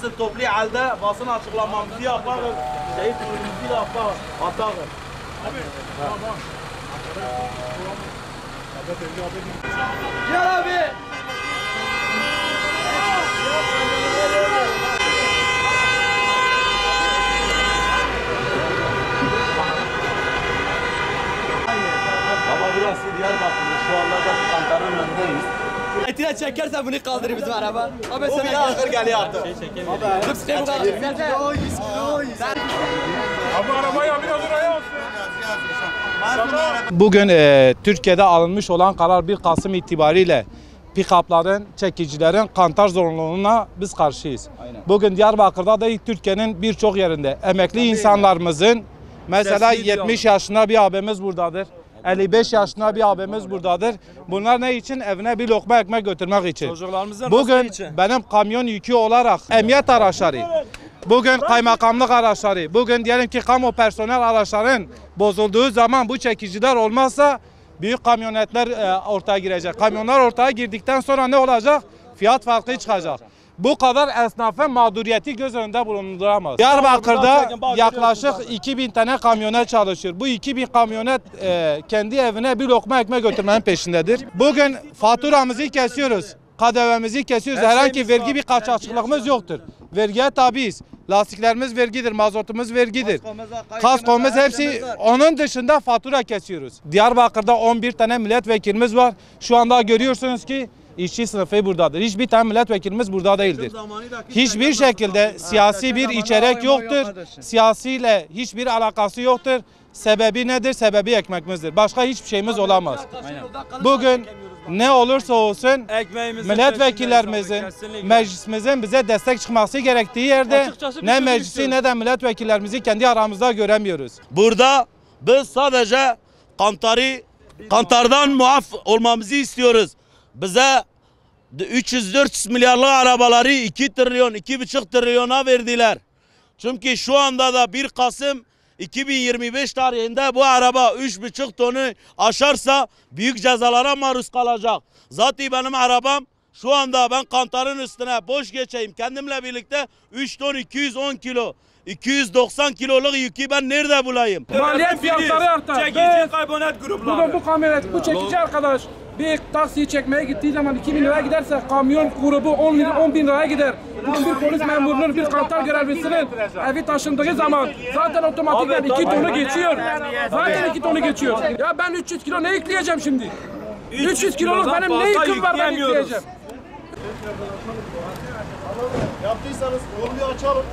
Asıl toplu halde basın açıklamamızı yaparız. Şehit ürünümüzü yaparız. Atarız. Abi. Tamam. Gel abi. Ama burası Diyarbakır'da. Şu anda da kantarın önündeyiz. Etine çekersen bunu kaldırır bizim araba. Abi O bile ağır geliyor artık. Dur sıkayım bu kadar. Abi arabayı biraz oraya olsun. Bugün Türkiye'de alınmış olan karar 1 Kasım itibariyle pick-up'ların, çekicilerin kantar zorunluluğuna biz karşıyız. Aynen. Bugün Diyarbakır'da da Türkiye'nin birçok yerinde emekli insanlarımızın mesela 70 yaşında bir abimiz buradadır. 55 yaşında bir abimiz buradadır. Bunlar ne için? Evine bir lokma ekmek götürmek için. Bugün benim kamyon yükü olarak emniyet araçları, bugün kaymakamlık araçları, bugün diyelim ki kamu personel araçların bozulduğu zaman bu çekiciler olmazsa büyük kamyonetler ortaya girecek. Kamyonlar ortaya girdikten sonra ne olacak? Fiyat farkı çıkacak. Bu kadar esnafın mağduriyeti göz önünde bulunduramaz. Diyarbakır'da yaklaşık 2000 tane kamyonet çalışır. Bu 2000 kamyonet kendi evine bir lokma ekmek götürmenin peşindedir. Bugün faturamızı kesiyoruz. KDV'mizi kesiyoruz. Herhangi vergi bir kaçakçılığımız yoktur. Vergiye tabiiz. Lastiklerimiz vergidir, mazotumuz vergidir. Kaskomuz hepsi, onun dışında fatura kesiyoruz. Diyarbakır'da 11 tane milletvekilimiz var. Şu anda görüyorsunuz ki işçi sınıfı buradadır. Hiçbir tane milletvekilimiz burada değildir. Hiçbir şekilde siyasi bir içerek yoktur. Siyasiyle hiçbir alakası yoktur. Sebebi nedir? Sebebi ekmekimizdir. Başka hiçbir şeyimiz olamaz. Bugün ne olursa olsun milletvekillerimizin, meclisimizin bize destek çıkması gerektiği yerde ne meclisi ne de milletvekillerimizi kendi aramızda göremiyoruz. Burada biz sadece kantardan muaf olmamızı istiyoruz. Bize 300-400 milyarlık arabaları 2 trilyon, 2,5 trilyona verdiler. Çünkü şu anda da 1 Kasım 2025 tarihinde bu araba 3,5 tonu aşarsa büyük cezalara maruz kalacak. Zaten benim arabam şu anda ben kantarın üstüne boş geçeyim. Kendimle birlikte 3 ton 210 kilo. 290 kiloluk yükü ben nerede bulayım? Maliyet fiyatları artar. Çekici karbonat grupları. Bugün bu kamyonet, bu çekici arkadaş bir taksiyi çekmeye gittiği zaman 2.000 liraya giderse kamyon grubu 10 bin liraya gider. Bugün bir polis memurunun, bir kantar görevlisinin evi taşındığı zaman zaten otomatikten 2 tonu geçiyor. Zaten 2 tonu geçiyor. Ya ben 300 kilo ne yükleyeceğim şimdi? 300 kiloluk benim ne yüküm var ben yükleyeceğim? Yaptıysanız konuyu açalım.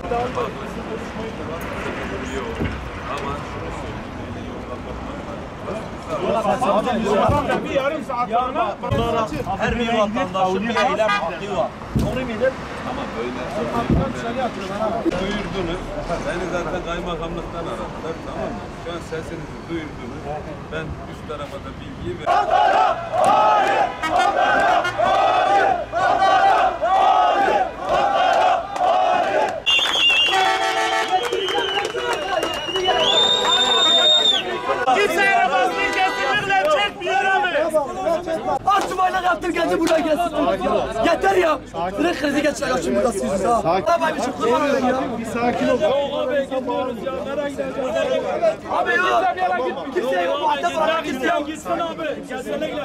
Bir yarım saat Her bir vatandaşın bir eylem hakkı var. Doğru mudur? Ama böyle duyurdunuz. Beni zaten kaymakamlıktan aradılar, tamam mı? Şu an sesinizi duyurdunuz. Ben üst tarafa da bilgiyi verdim. Kimseye vazgeçin kesinlikle çekmiyor abi. Artçımayla yaptır geldi buraya gelsin. Yeter ya. Direkt krizi geçecek şimdi burada siz. Abi bir şey kurban olayım ya. Bir sakin ol. Abi gidiyoruz ya, nereye gideceğiz? Abi ya. Kimseye yok. Muhatap olarak Gitsin abi, kesinlikle.